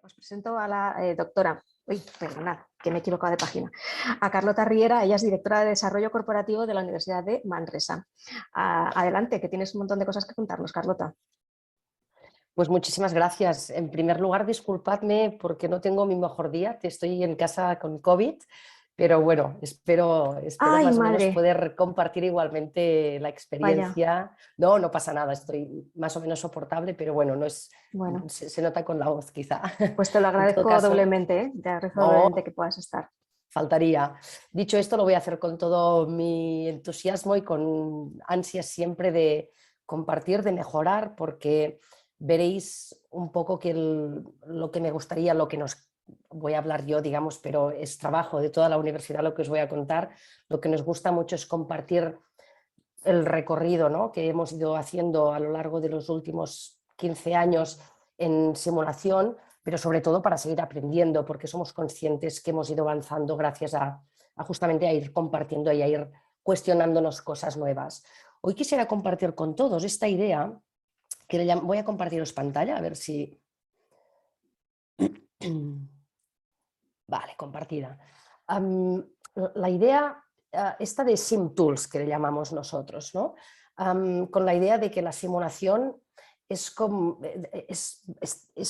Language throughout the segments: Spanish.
Os presento a la doctora, perdonad, que me he equivocado de página, a Carlota Riera. Ella es directora de Desarrollo Corporativo de la Universidad de Manresa. Adelante, que tienes un montón de cosas que contarnos, Carlota. Pues muchísimas gracias. En primer lugar, disculpadme porque no tengo mi mejor día, estoy en casa con COVID, pero bueno, espero ¡Ay, más o menos madre! poder compartir igualmente la Vaya, experiencia. No, no pasa nada, estoy más o menos soportable, pero bueno, no es, bueno, se nota con la voz quizá. pues te lo En todo agradezco caso, doblemente, ¿eh? Te agradezco no, doblemente que puedas estar. faltaría. Dicho esto, lo voy a hacer con todo mi entusiasmo y con ansias siempre de compartir, de mejorar, porque veréis un poco que lo que me gustaría, lo que nos voy a hablar yo, digamos, pero es trabajo de toda la universidad lo que os voy a contar. Lo que nos gusta mucho es compartir el recorrido, ¿no?, que hemos ido haciendo a lo largo de los últimos 15 años en simulación, pero sobre todo para seguir aprendiendo, porque somos conscientes que hemos ido avanzando gracias a justamente a ir compartiendo y a ir cuestionándonos cosas nuevas. Hoy quisiera compartir con todos esta idea que voy a compartiros pantalla, a ver si... Vale, compartida. La idea esta de SimTools, que le llamamos nosotros, ¿no? Con la idea de que la simulación es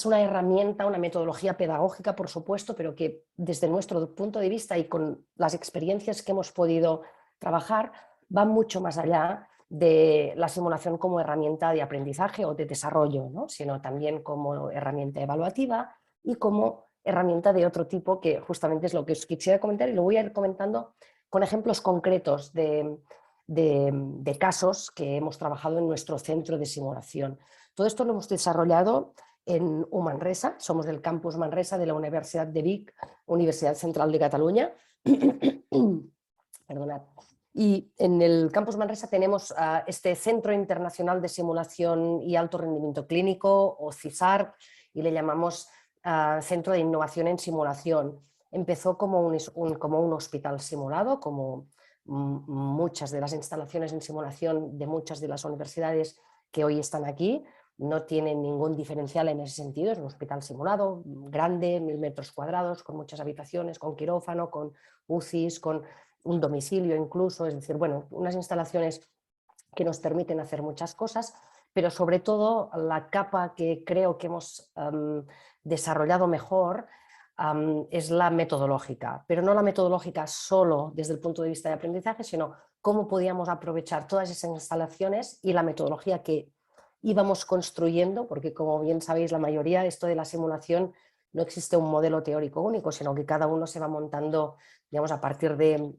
una herramienta, una metodología pedagógica, por supuesto, pero que desde nuestro punto de vista y con las experiencias que hemos podido trabajar, va mucho más allá de la simulación como herramienta de aprendizaje o de desarrollo, ¿no?, sino también como herramienta evaluativa y como herramienta de otro tipo, que justamente es lo que os quisiera comentar, y lo voy a ir comentando con ejemplos concretos de casos que hemos trabajado en nuestro centro de simulación. Todo esto lo hemos desarrollado en Manresa, somos del campus Manresa de la Universidad de Vic, Universidad Central de Cataluña. Perdonad. Y en el campus Manresa tenemos este Centro Internacional de Simulación y Alto Rendimiento Clínico, o CISAR, y le llamamos Centro de Innovación en Simulación. Empezó como un hospital simulado, como muchas de las instalaciones en simulación de muchas de las universidades que hoy están aquí. No tienen ningún diferencial en ese sentido, es un hospital simulado, grande, 1000 metros cuadrados, con muchas habitaciones, con quirófano, con UCIs, con un domicilio incluso, es decir, bueno, unas instalaciones que nos permiten hacer muchas cosas, pero sobre todo la capa que creo que hemos desarrollado mejor es la metodológica, pero no la metodológica solo desde el punto de vista de aprendizaje, sino cómo podíamos aprovechar todas esas instalaciones y la metodología que íbamos construyendo, porque como bien sabéis, la mayoría de esto de la simulación no existe un modelo teórico único, sino que cada uno se va montando, digamos, a partir de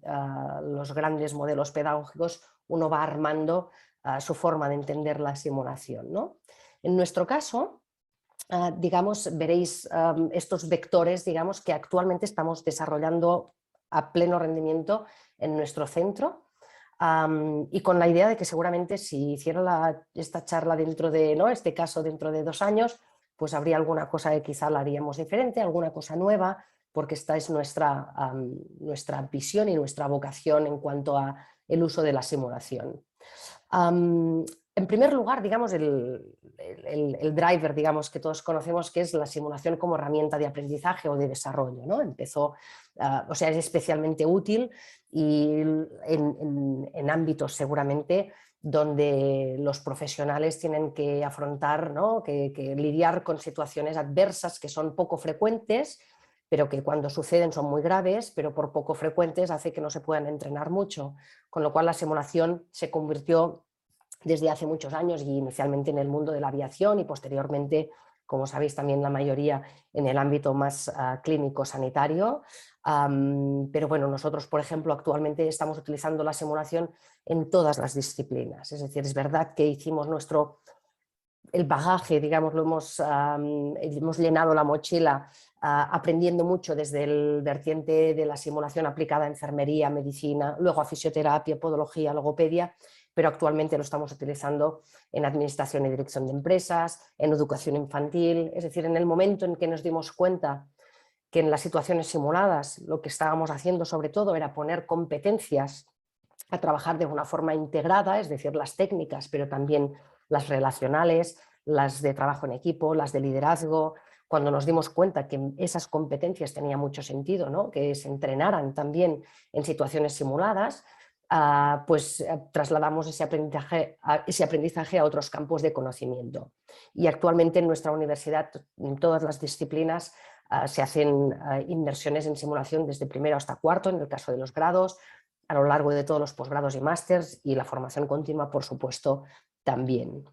los grandes modelos pedagógicos, uno va armando su forma de entender la simulación, ¿no? En nuestro caso, digamos, veréis estos vectores, digamos, que actualmente estamos desarrollando a pleno rendimiento en nuestro centro, y con la idea de que seguramente si hiciera esta charla dentro de, ¿no?, este caso dentro de 2 años, pues habría alguna cosa que quizá la haríamos diferente, alguna cosa nueva, porque esta es nuestra visión y nuestra vocación en cuanto a el uso de la simulación. En primer lugar, digamos, el driver, digamos, que todos conocemos, que es la simulación como herramienta de aprendizaje o de desarrollo, ¿no? O sea, es especialmente útil y en ámbitos seguramente donde los profesionales tienen que afrontar, ¿no?, que lidiar con situaciones adversas que son poco frecuentes, pero que cuando suceden son muy graves, pero por poco frecuentes hace que no se puedan entrenar mucho, con lo cual la simulación se convirtió desde hace muchos años y inicialmente en el mundo de la aviación y posteriormente, como sabéis, también la mayoría en el ámbito más clínico sanitario. Pero bueno, nosotros, por ejemplo, actualmente estamos utilizando la simulación en todas las disciplinas. Es decir, es verdad que hicimos el bagaje, digamos, hemos llenado la mochila aprendiendo mucho desde el vertiente de la simulación aplicada a enfermería, medicina, luego a fisioterapia, podología, logopedia, pero actualmente lo estamos utilizando en administración y dirección de empresas, en educación infantil. Es decir, en el momento en que nos dimos cuenta que en las situaciones simuladas lo que estábamos haciendo sobre todo era poner competencias a trabajar de una forma integrada, es decir, las técnicas, pero también las relacionales, las de trabajo en equipo, las de liderazgo, cuando nos dimos cuenta que esas competencias tenía mucho sentido, ¿no? Que se entrenaran también en situaciones simuladas, pues trasladamos ese aprendizaje a otros campos de conocimiento. Y actualmente en nuestra universidad, en todas las disciplinas, se hacen inmersiones en simulación desde primero hasta cuarto, en el caso de los grados, a lo largo de todos los posgrados y másters, y la formación continua, por supuesto, también.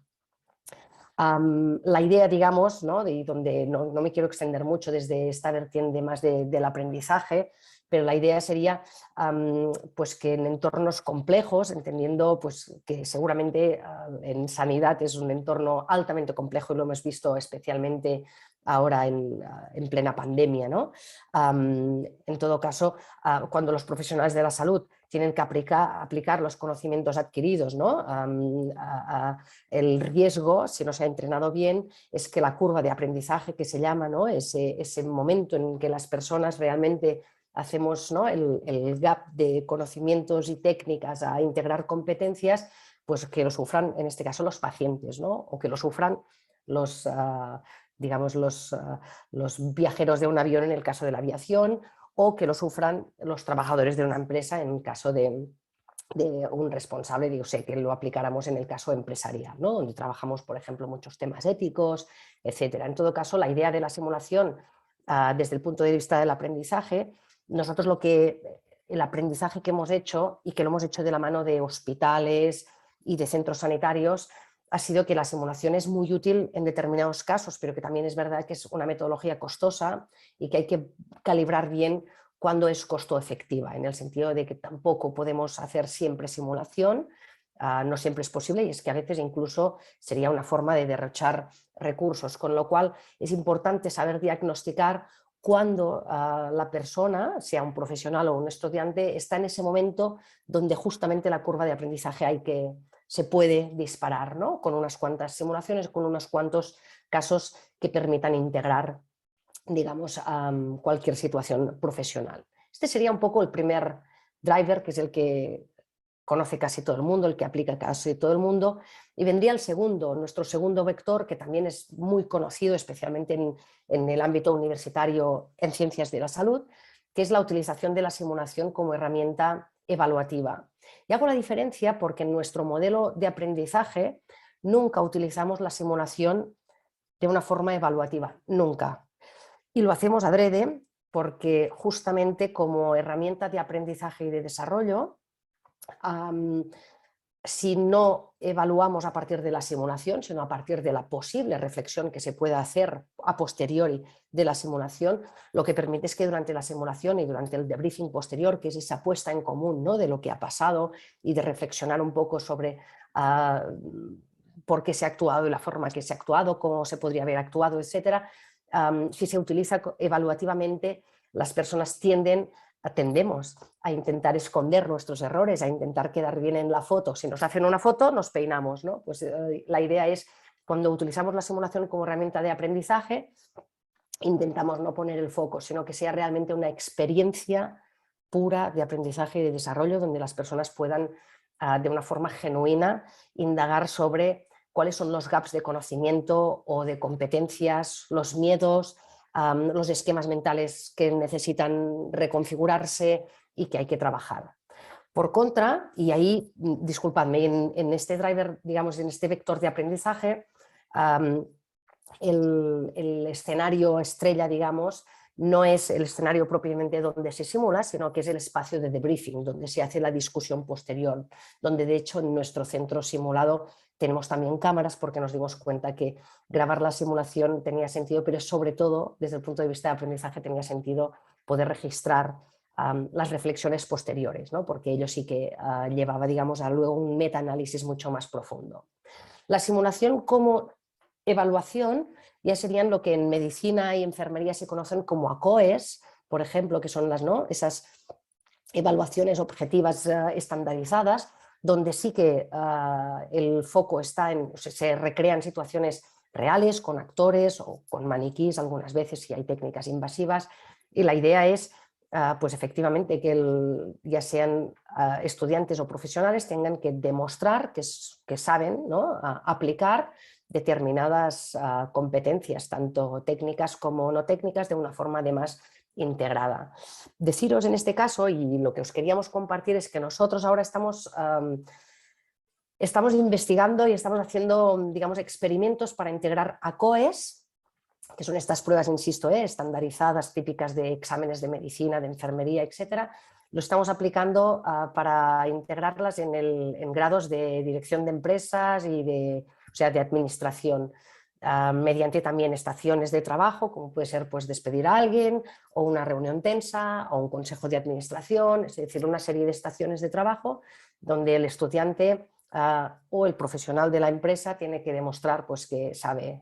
La idea, digamos, ¿no? De donde no me quiero extender mucho desde esta vertiente más del aprendizaje, pero la idea sería pues que en entornos complejos, entendiendo pues, que seguramente en sanidad es un entorno altamente complejo y lo hemos visto especialmente ahora en plena pandemia, ¿no? En todo caso, cuando los profesionales de la salud tienen que aplicar los conocimientos adquiridos, ¿no? El riesgo, si no se ha entrenado bien, es que la curva de aprendizaje que se llama, ¿no? ese momento en que las personas realmente hacemos, ¿no? el gap de conocimientos y técnicas a integrar competencias, pues que lo sufran en este caso los pacientes, ¿no? O que lo sufran los, digamos, los viajeros de un avión en el caso de la aviación, o que lo sufran los trabajadores de una empresa en el caso de un responsable, digo, sé que lo aplicáramos en el caso empresarial, ¿no? Donde trabajamos, por ejemplo, muchos temas éticos, etcétera. En todo caso, la idea de la simulación desde el punto de vista del aprendizaje, nosotros el aprendizaje que hemos hecho y que lo hemos hecho de la mano de hospitales y de centros sanitarios ha sido que la simulación es muy útil en determinados casos, pero que también es verdad que es una metodología costosa y que hay que calibrar bien cuando es costo efectiva, en el sentido de que tampoco podemos hacer siempre simulación, no siempre es posible, y es que a veces incluso sería una forma de derrochar recursos, con lo cual es importante saber diagnosticar cuando la persona, sea un profesional o un estudiante, está en ese momento donde justamente la curva de aprendizaje se puede disparar, ¿no? Con unas cuantas simulaciones, con unos cuantos casos que permitan integrar, digamos, cualquier situación profesional. Este sería un poco el primer driver, que es el que conoce casi todo el mundo, el que aplica casi todo el mundo, y vendría el segundo, nuestro segundo vector, que también es muy conocido, especialmente en el ámbito universitario en ciencias de la salud, que es la utilización de la simulación como herramienta evaluativa. Y hago la diferencia porque en nuestro modelo de aprendizaje nunca utilizamos la simulación de una forma evaluativa, nunca. Y lo hacemos adrede porque justamente como herramienta de aprendizaje y de desarrollo, si no evaluamos a partir de la simulación, sino a partir de la posible reflexión que se pueda hacer a posteriori de la simulación, lo que permite es que durante la simulación y durante el debriefing posterior, que es esa puesta en común, ¿no? De lo que ha pasado y de reflexionar un poco sobre por qué se ha actuado y la forma que se ha actuado, cómo se podría haber actuado, etc. Si se utiliza evaluativamente, las personas tendemos a intentar esconder nuestros errores, a intentar quedar bien en la foto. Si nos hacen una foto, nos peinamos, ¿no? Pues la idea es, cuando utilizamos la simulación como herramienta de aprendizaje, intentamos no poner el foco, sino que sea realmente una experiencia pura de aprendizaje y de desarrollo, donde las personas puedan, de una forma genuina, indagar sobre cuáles son los gaps de conocimiento o de competencias, los miedos, los esquemas mentales que necesitan reconfigurarse y que hay que trabajar. Por contra, y ahí, disculpadme, en este driver, digamos, en este vector de aprendizaje, el escenario estrella, digamos, no es el escenario propiamente donde se simula, sino que es el espacio de debriefing, donde se hace la discusión posterior, donde de hecho en nuestro centro simulado tenemos también cámaras, porque nos dimos cuenta que grabar la simulación tenía sentido, pero sobre todo desde el punto de vista de aprendizaje tenía sentido poder registrar las reflexiones posteriores, ¿no? Porque ello sí que llevaba, digamos, a luego un metaanálisis mucho más profundo. La simulación como evaluación ya serían lo que en medicina y enfermería se conocen como ACOEs, por ejemplo, que son esas evaluaciones objetivas estandarizadas, donde sí que el foco está se recrean situaciones reales con actores o con maniquís, algunas veces si hay técnicas invasivas, y la idea es pues efectivamente que ya sean estudiantes o profesionales tengan que demostrar que saben, ¿no?, aplicar determinadas competencias, tanto técnicas como no técnicas, de una forma además integrada. Deciros en este caso, y lo que os queríamos compartir, es que nosotros ahora estamos investigando y estamos haciendo, digamos, experimentos para integrar ACOEs, que son estas pruebas, insisto, estandarizadas, típicas de exámenes de medicina, de enfermería, etcétera. Lo estamos aplicando para integrarlas en grados de dirección de empresas y de administración, mediante también estaciones de trabajo, como puede ser, pues, despedir a alguien, o una reunión tensa, o un consejo de administración, es decir, una serie de estaciones de trabajo donde el estudiante o el profesional de la empresa tiene que demostrar, pues, que sabe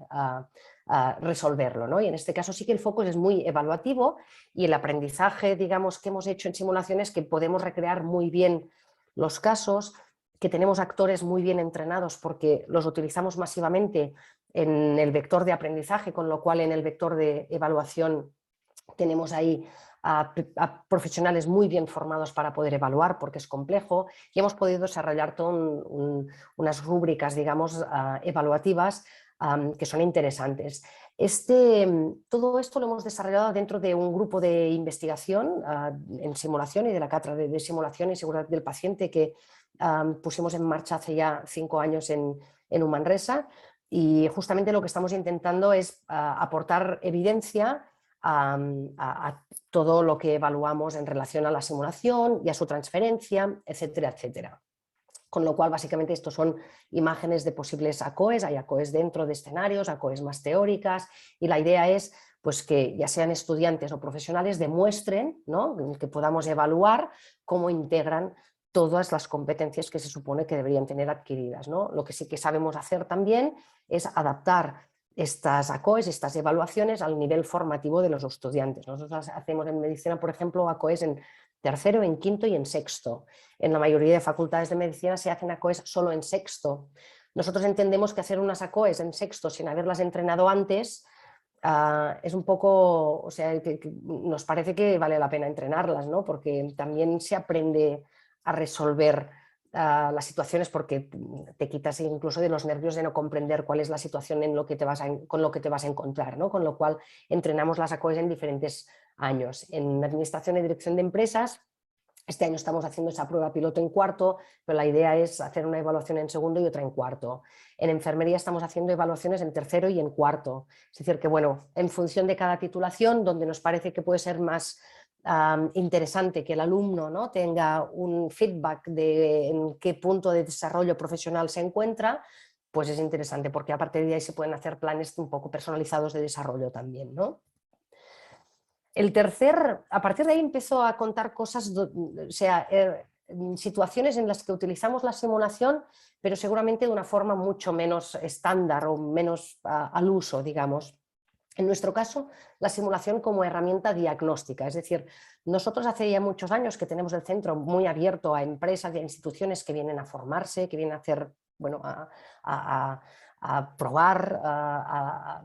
resolverlo, ¿no? Y en este caso sí que el foco es muy evaluativo, y el aprendizaje, digamos, que hemos hecho en simulaciones, que podemos recrear muy bien los casos, que tenemos actores muy bien entrenados porque los utilizamos masivamente en el vector de aprendizaje, con lo cual en el vector de evaluación tenemos ahí a profesionales muy bien formados para poder evaluar, porque es complejo, y hemos podido desarrollar unas rúbricas, digamos, evaluativas que son interesantes. Todo esto lo hemos desarrollado dentro de un grupo de investigación en simulación y de la cátedra de simulación y seguridad del paciente que pusimos en marcha hace ya 5 años en Manresa, y justamente lo que estamos intentando es aportar evidencia a todo lo que evaluamos en relación a la simulación y a su transferencia, etcétera, etcétera. Con lo cual, básicamente, estos son imágenes de posibles ACOEs. Hay ACOEs dentro de escenarios, ACOEs más teóricas, y la idea es, pues, que ya sean estudiantes o profesionales demuestren, ¿no?, que podamos evaluar cómo integran todas las competencias que se supone que deberían tener adquiridas, ¿no? Lo que sí que sabemos hacer también es adaptar estas ACOEs, estas evaluaciones, al nivel formativo de los estudiantes. Nosotros hacemos en medicina, por ejemplo, ACOEs en tercero, en quinto y en sexto. En la mayoría de facultades de medicina se hacen ACOEs solo en sexto. Nosotros entendemos que hacer unas ACOEs en sexto sin haberlas entrenado antes es un poco, o sea, que nos parece que vale la pena entrenarlas, ¿no? Porque también se aprende a resolver las situaciones, porque te quitas incluso de los nervios de no comprender cuál es la situación con lo que te vas a encontrar, ¿no? Con lo cual entrenamos las ACOEs en diferentes años. En administración y dirección de empresas, este año estamos haciendo esa prueba piloto en cuarto, pero la idea es hacer una evaluación en segundo y otra en cuarto. En enfermería estamos haciendo evaluaciones en tercero y en cuarto. Es decir, que, bueno, en función de cada titulación, donde nos parece que puede ser más interesante que el alumno, ¿no?, tenga un feedback de en qué punto de desarrollo profesional se encuentra, pues es interesante, porque a partir de ahí se pueden hacer planes un poco personalizados de desarrollo también, ¿no? A partir de ahí empezó a contar cosas, o sea, situaciones en las que utilizamos la simulación, pero seguramente de una forma mucho menos estándar o menos al uso, digamos. En nuestro caso, la simulación como herramienta diagnóstica, es decir, nosotros hace ya muchos años que tenemos el centro muy abierto a empresas y a instituciones que vienen a formarse, que vienen a hacer, bueno, a probar,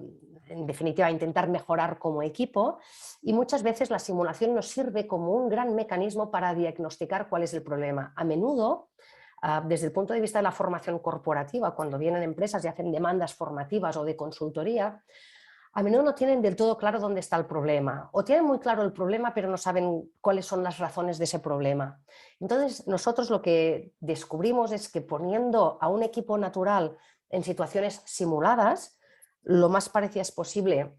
en definitiva, a intentar mejorar como equipo, y muchas veces la simulación nos sirve como un gran mecanismo para diagnosticar cuál es el problema. A menudo, desde el punto de vista de la formación corporativa, cuando vienen empresas y hacen demandas formativas o de consultoría, a menudo no tienen del todo claro dónde está el problema, o tienen muy claro el problema pero no saben cuáles son las razones de ese problema. Entonces, nosotros lo que descubrimos es que poniendo a un equipo natural en situaciones simuladas, lo más parecidas posible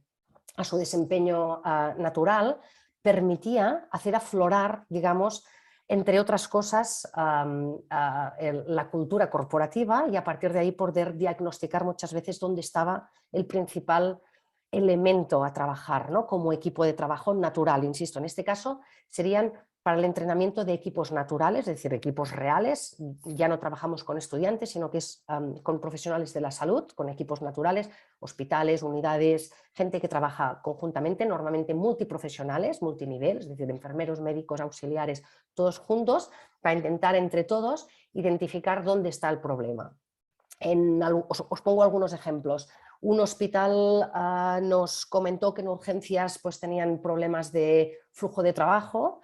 a su desempeño natural, permitía hacer aflorar, digamos, entre otras cosas, la cultura corporativa, y a partir de ahí poder diagnosticar muchas veces dónde estaba el principal elemento a trabajar, ¿no?, como equipo de trabajo natural. Insisto, en este caso serían para el entrenamiento de equipos naturales, es decir, equipos reales. Ya no trabajamos con estudiantes, sino que es con profesionales de la salud, con equipos naturales, hospitales, unidades, gente que trabaja conjuntamente, normalmente multiprofesionales, multinivel, es decir, enfermeros, médicos, auxiliares, todos juntos, para intentar entre todos identificar dónde está el problema. Os pongo algunos ejemplos. un hospital nos comentó que en urgencias pues, tenían problemas de flujo de trabajo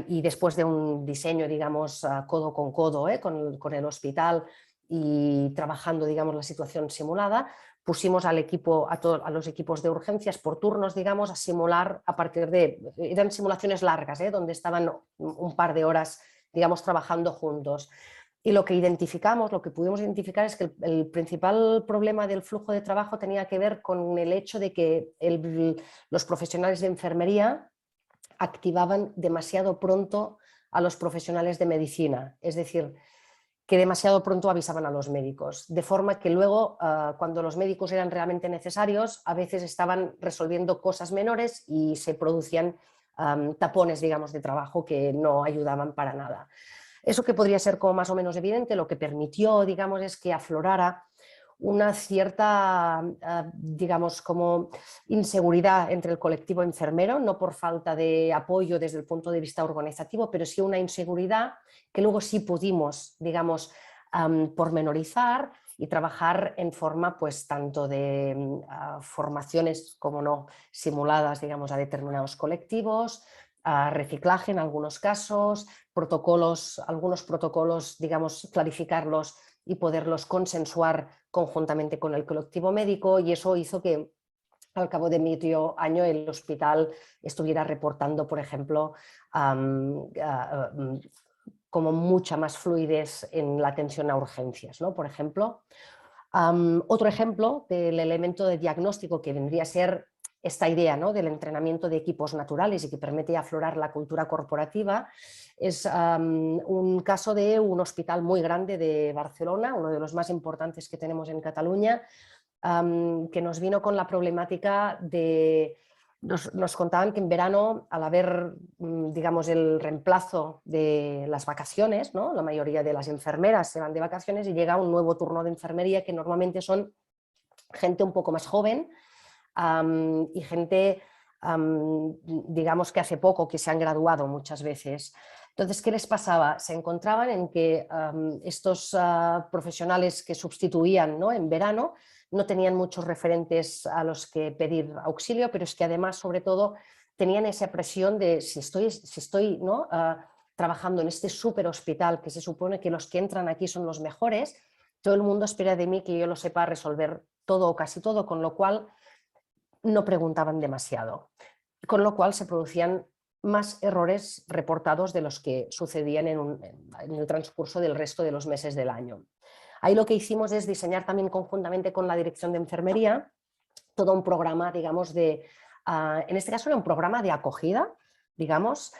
y después de un diseño, digamos, codo con codo con el hospital y trabajando, digamos, la situación simulada, pusimos al equipo, a los equipos de urgencias por turnos, digamos, a simular a partir de, eran simulaciones largas, donde estaban un par de horas, digamos, trabajando juntos. Y lo que identificamos, lo que pudimos identificar es que el principal problema del flujo de trabajo tenía que ver con el hecho de que los profesionales de enfermería activaban demasiado pronto a los profesionales de medicina, es decir, que demasiado pronto avisaban a los médicos, de forma que luego, cuando los médicos eran realmente necesarios, a veces estaban resolviendo cosas menores y se producían tapones, digamos, de trabajo que no ayudaban para nada. Eso que podría ser como más o menos evidente, lo que permitió, digamos, es que aflorara una cierta, digamos, como inseguridad entre el colectivo enfermero, no por falta de apoyo desde el punto de vista organizativo, pero sí una inseguridad que luego sí pudimos, digamos, pormenorizar y trabajar en forma, pues, tanto de formaciones, como no, simuladas, digamos, a determinados colectivos, a reciclaje en algunos casos, protocolos, algunos protocolos, digamos, clarificarlos y poderlos consensuar conjuntamente con el colectivo médico, y eso hizo que al cabo de medio año el hospital estuviera reportando, por ejemplo, como mucha más fluidez en la atención a urgencias, ¿no? Por ejemplo. Otro ejemplo del elemento de diagnóstico que vendría a ser esta idea, ¿no?, del entrenamiento de equipos naturales y que permite aflorar la cultura corporativa es un caso de un hospital muy grande de Barcelona, uno de los más importantes que tenemos en Cataluña, que nos vino con la problemática de... Nos contaban que en verano, al haber, digamos, el reemplazo de las vacaciones, ¿no?, la mayoría de las enfermeras se van de vacaciones y llega un nuevo turno de enfermería que normalmente son gente un poco más joven y gente, digamos, que hace poco que se han graduado muchas veces. Entonces, ¿qué les pasaba? Se encontraban en que estos profesionales que sustituían, ¿no?, en verano, no tenían muchos referentes a los que pedir auxilio, pero es que además, sobre todo, tenían esa presión de si estoy ¿no?, trabajando en este súper hospital, que se supone que los que entran aquí son los mejores, todo el mundo espera de mí que yo lo sepa resolver todo o casi todo, con lo cual no preguntaban demasiado, con lo cual se producían más errores reportados de los que sucedían en el transcurso del resto de los meses del año. Ahí lo que hicimos es diseñar también conjuntamente con la dirección de enfermería todo un programa, digamos, en este caso era un programa de acogida, digamos,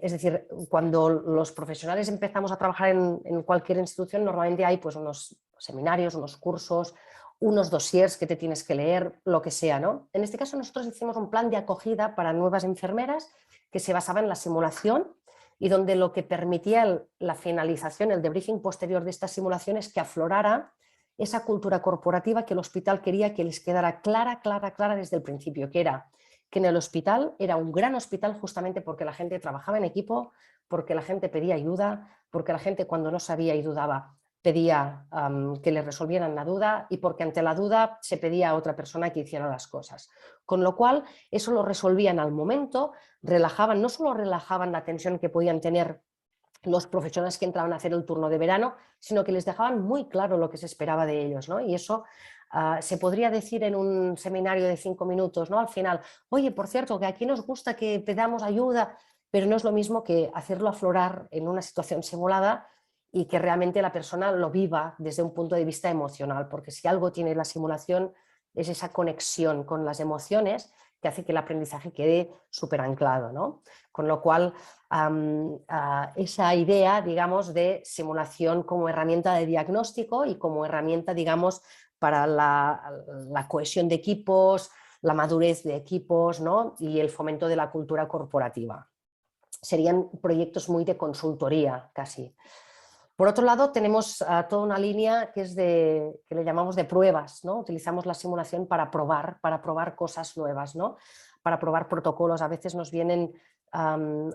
es decir, cuando los profesionales empezamos a trabajar en cualquier institución, normalmente hay pues unos seminarios, unos cursos, unos dossiers que te tienes que leer, lo que sea, ¿no? En este caso nosotros hicimos un plan de acogida para nuevas enfermeras que se basaba en la simulación y donde lo que permitía la finalización, el debriefing posterior de estas simulaciones, que aflorara esa cultura corporativa que el hospital quería que les quedara clara desde el principio, que era que en el hospital era un gran hospital justamente porque la gente trabajaba en equipo, porque la gente pedía ayuda, porque la gente cuando no sabía y dudaba pedía que le resolvieran la duda y porque ante la duda se pedía a otra persona que hiciera las cosas. Con lo cual eso lo resolvían al momento, relajaban, no solo relajaban la tensión que podían tener los profesionales que entraban a hacer el turno de verano, sino que les dejaban muy claro lo que se esperaba de ellos, ¿no? Y eso se podría decir en un seminario de 5 minutos, ¿no? Al final, oye, por cierto, que aquí nos gusta que pedamos ayuda, pero no es lo mismo que hacerlo aflorar en una situación simulada y que realmente la persona lo viva desde un punto de vista emocional, porque si algo tiene la simulación es esa conexión con las emociones que hace que el aprendizaje quede súper anclado, ¿no? Con lo cual, esa idea, digamos, de simulación como herramienta de diagnóstico y como herramienta, digamos, para la cohesión de equipos, la madurez de equipos, ¿no?, y el fomento de la cultura corporativa. Serían proyectos muy de consultoría, casi. Por otro lado, tenemos toda una línea que es que le llamamos de pruebas, ¿no? Utilizamos la simulación para probar cosas nuevas, ¿no?, para probar protocolos. A veces nos vienen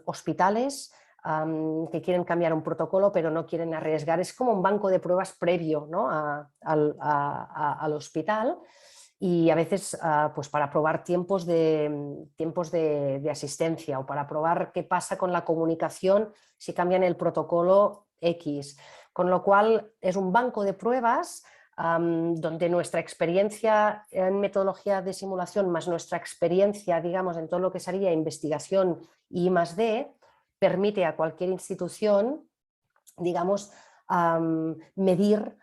hospitales que quieren cambiar un protocolo pero no quieren arriesgar. Es como un banco de pruebas previo, ¿no? al hospital, y a veces pues para probar tiempos de asistencia, o para probar qué pasa con la comunicación si cambian el protocolo X. Con lo cual es un banco de pruebas donde nuestra experiencia en metodología de simulación más nuestra experiencia, digamos, en todo lo que sería investigación y I+D, permite a cualquier institución, digamos, medir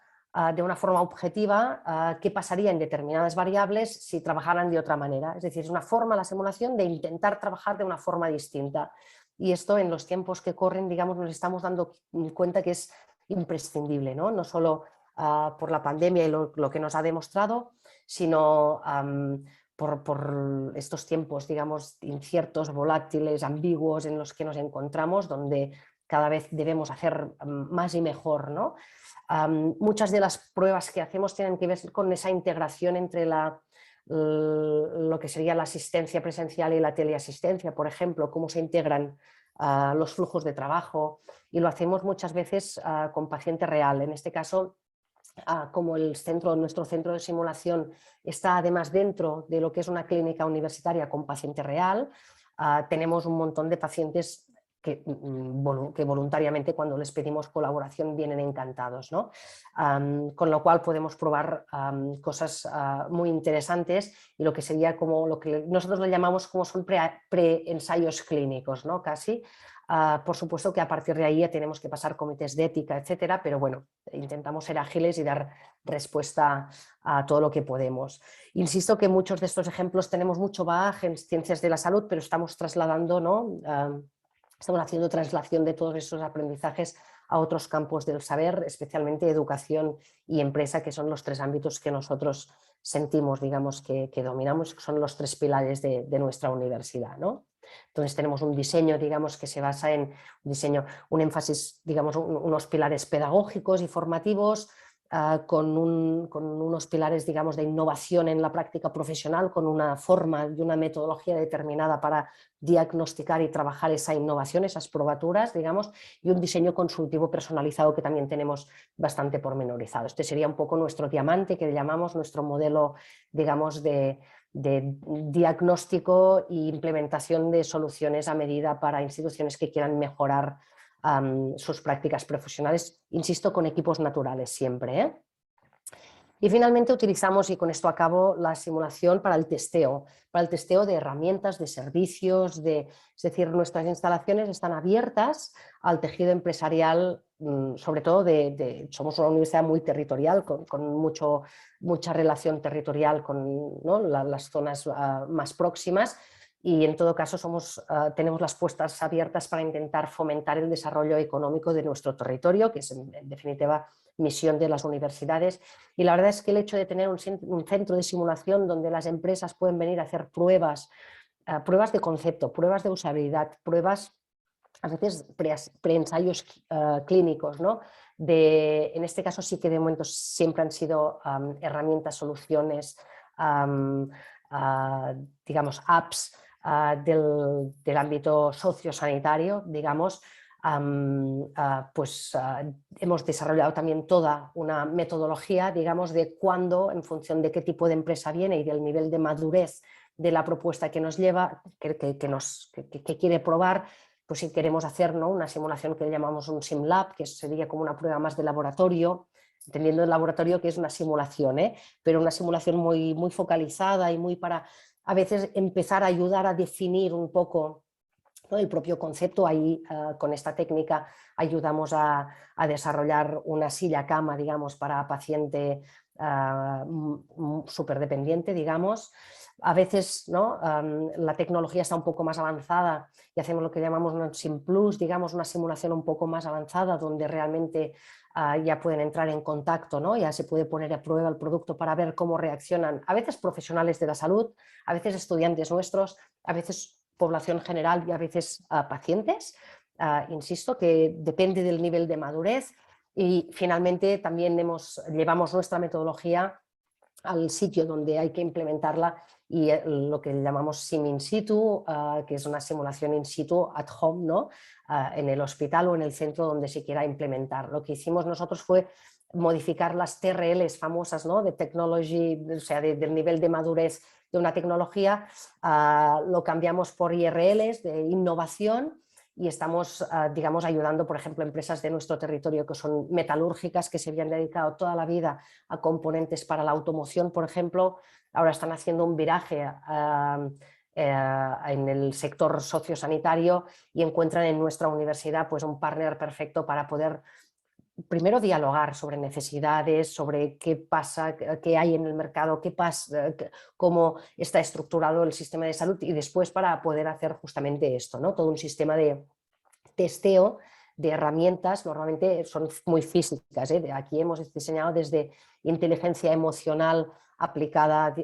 de una forma objetiva qué pasaría en determinadas variables si trabajaran de otra manera. Es decir, es una forma, la simulación, de intentar trabajar de una forma distinta. Y esto, en los tiempos que corren, digamos, nos estamos dando cuenta que es imprescindible, ¿no? No solo por la pandemia y lo que nos ha demostrado, sino por estos tiempos, digamos, inciertos, volátiles, ambiguos en los que nos encontramos, donde cada vez debemos hacer más y mejor, ¿no? Muchas de las pruebas que hacemos tienen que ver con esa integración entre lo que sería la asistencia presencial y la teleasistencia, por ejemplo, cómo se integran los flujos de trabajo, y lo hacemos muchas veces con paciente real. En este caso, como nuestro centro de simulación está además dentro de lo que es una clínica universitaria con paciente real, tenemos un montón de pacientes que voluntariamente, cuando les pedimos colaboración, vienen encantados, ¿no? Con lo cual podemos probar cosas muy interesantes, y lo que sería como lo que nosotros le llamamos como son pre-ensayos clínicos, ¿no? Casi. Por supuesto que a partir de ahí ya tenemos que pasar comités de ética, etcétera, pero bueno, intentamos ser ágiles y dar respuesta a todo lo que podemos. Insisto que muchos de estos ejemplos tenemos mucho bagaje en ciencias de la salud, pero estamos trasladando, ¿no? Estamos haciendo traslación de todos esos aprendizajes a otros campos del saber, especialmente educación y empresa, que son los tres ámbitos que nosotros sentimos, digamos, que dominamos, que son los tres pilares de nuestra universidad, ¿no? Entonces tenemos un diseño, digamos, que se basa en un énfasis, digamos, unos pilares pedagógicos y formativos, con unos pilares, digamos, de innovación en la práctica profesional, con una forma y una metodología determinada para diagnosticar y trabajar esa innovación, esas probaturas, digamos, y un diseño consultivo personalizado que también tenemos bastante pormenorizado. Este sería un poco nuestro diamante, que llamamos nuestro modelo, digamos, de diagnóstico e implementación de soluciones a medida para instituciones que quieran mejorar sus prácticas profesionales, insisto, con equipos naturales siempre, ¿eh? Y finalmente utilizamos, y con esto acabo, la simulación para el testeo de herramientas, de servicios, es decir, nuestras instalaciones están abiertas al tejido empresarial, sobre todo somos una universidad muy territorial, con mucha relación territorial con, ¿no?, las zonas más próximas, y en todo caso tenemos las puertas abiertas para intentar fomentar el desarrollo económico de nuestro territorio, que es en definitiva misión de las universidades. Y la verdad es que el hecho de tener un centro de simulación donde las empresas pueden venir a hacer pruebas de concepto, pruebas de usabilidad, pruebas a veces preensayos clínicos, ¿no? En este caso sí que de momento siempre han sido herramientas, soluciones, digamos, apps del ámbito sociosanitario, digamos. Hemos desarrollado también toda una metodología, digamos, de cuándo, en función de qué tipo de empresa viene y del nivel de madurez de la propuesta que nos lleva, que quiere probar, pues si queremos hacer, ¿no?, una simulación que llamamos un SimLab, que sería como una prueba más de laboratorio, entendiendo el laboratorio que es una simulación, pero una simulación muy, muy focalizada y muy para a veces empezar a ayudar a definir un poco, ¿no?, el propio concepto. Ahí con esta técnica ayudamos a desarrollar una silla-cama, digamos, para paciente súper dependiente, digamos. A veces, ¿no?, la tecnología está un poco más avanzada y hacemos lo que llamamos un SimPlus, digamos, una simulación un poco más avanzada, donde realmente ya pueden entrar en contacto, ¿no?, ya se puede poner a prueba el producto para ver cómo reaccionan, a veces profesionales de la salud, a veces estudiantes nuestros, a veces población general y a veces pacientes. Insisto que depende del nivel de madurez. Y finalmente también llevamos nuestra metodología al sitio donde hay que implementarla y lo que llamamos sim in situ, que es una simulación in situ at home, ¿no? En el hospital o en el centro donde se quiera implementar. Lo que hicimos nosotros fue modificar las TRLs famosas, ¿no? De technology, o sea, del nivel de madurez de una tecnología, lo cambiamos por IRLs de innovación y estamos, digamos, ayudando, por ejemplo, empresas de nuestro territorio que son metalúrgicas, que se habían dedicado toda la vida a componentes para la automoción, por ejemplo, ahora están haciendo un viraje en el sector sociosanitario y encuentran en nuestra universidad pues, un partner perfecto para poder primero dialogar sobre necesidades, sobre qué pasa, qué hay en el mercado, qué pasa, cómo está estructurado el sistema de salud y después para poder hacer justamente esto, ¿no? Todo un sistema de testeo de herramientas, normalmente son muy físicas, ¿eh? Aquí hemos diseñado desde inteligencia emocional aplicada,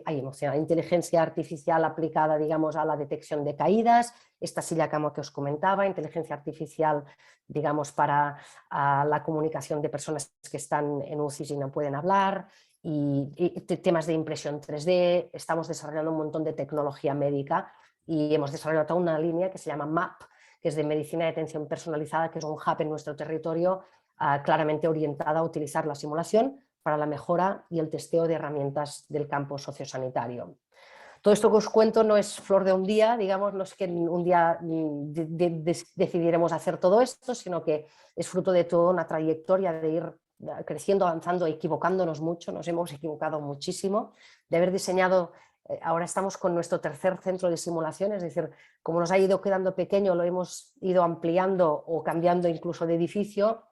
inteligencia artificial aplicada, digamos, a la detección de caídas, esta silla cama que os comentaba, inteligencia artificial, digamos, para la comunicación de personas que están en UCI y no pueden hablar, y temas de impresión 3D, estamos desarrollando un montón de tecnología médica y hemos desarrollado toda una línea que se llama MAP, que es de medicina de atención personalizada, que es un hub en nuestro territorio claramente orientada a utilizar la simulación para la mejora y el testeo de herramientas del campo sociosanitario. Todo esto que os cuento no es flor de un día, digamos, no es que un día decidiremos hacer todo esto, sino que es fruto de toda una trayectoria de ir creciendo, avanzando, equivocándonos mucho, nos hemos equivocado muchísimo, de haber diseñado, ahora estamos con nuestro tercer centro de simulación, es decir, como nos ha ido quedando pequeño, lo hemos ido ampliando o cambiando incluso de edificio,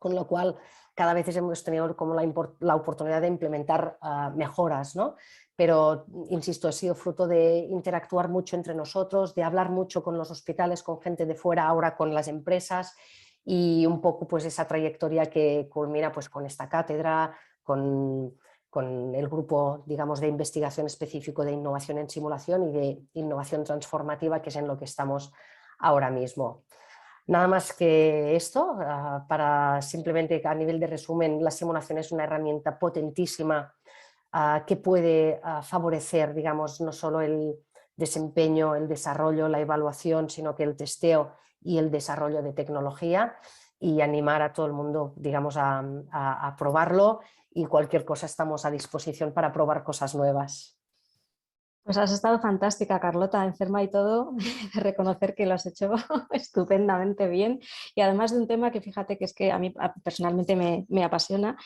con lo cual cada vez hemos tenido como la oportunidad de implementar mejoras, ¿no? Pero, insisto, ha sido fruto de interactuar mucho entre nosotros, de hablar mucho con los hospitales, con gente de fuera, ahora con las empresas, y un poco pues esa trayectoria que culmina pues con esta cátedra, con el grupo, digamos, de investigación específico de innovación en simulación y de innovación transformativa, que es en lo que estamos ahora mismo. Nada más que esto, para simplemente a nivel de resumen, la simulación es una herramienta potentísima que puede favorecer, digamos, no solo el desempeño, el desarrollo, la evaluación, sino que el testeo y el desarrollo de tecnología, y animar a todo el mundo, digamos, a probarlo, y cualquier cosa estamos a disposición para probar cosas nuevas. Pues has estado fantástica, Carlota, enferma y todo, de reconocer que lo has hecho estupendamente bien, y además de un tema que fíjate que es que a mí personalmente me apasiona,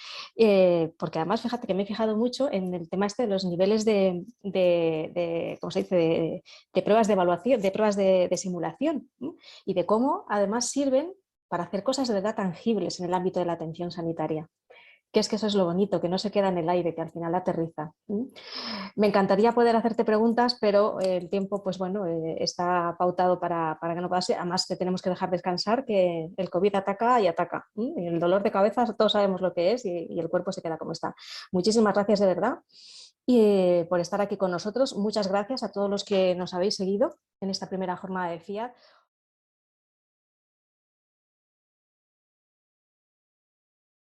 porque además fíjate que me he fijado mucho en el tema este de los niveles ¿cómo se dice?, de pruebas de evaluación, de pruebas de simulación, ¿sí? Y de cómo además sirven para hacer cosas de verdad tangibles en el ámbito de la atención sanitaria. Que es que eso es lo bonito, que no se queda en el aire, que al final aterriza. Me encantaría poder hacerte preguntas, pero el tiempo, pues bueno, está pautado para que no pase. Además, te tenemos que dejar descansar, que el COVID ataca y ataca. Y el dolor de cabeza, todos sabemos lo que es, y el cuerpo se queda como está. Muchísimas gracias de verdad y por estar aquí con nosotros. Muchas gracias a todos los que nos habéis seguido en esta primera jornada de FIAD.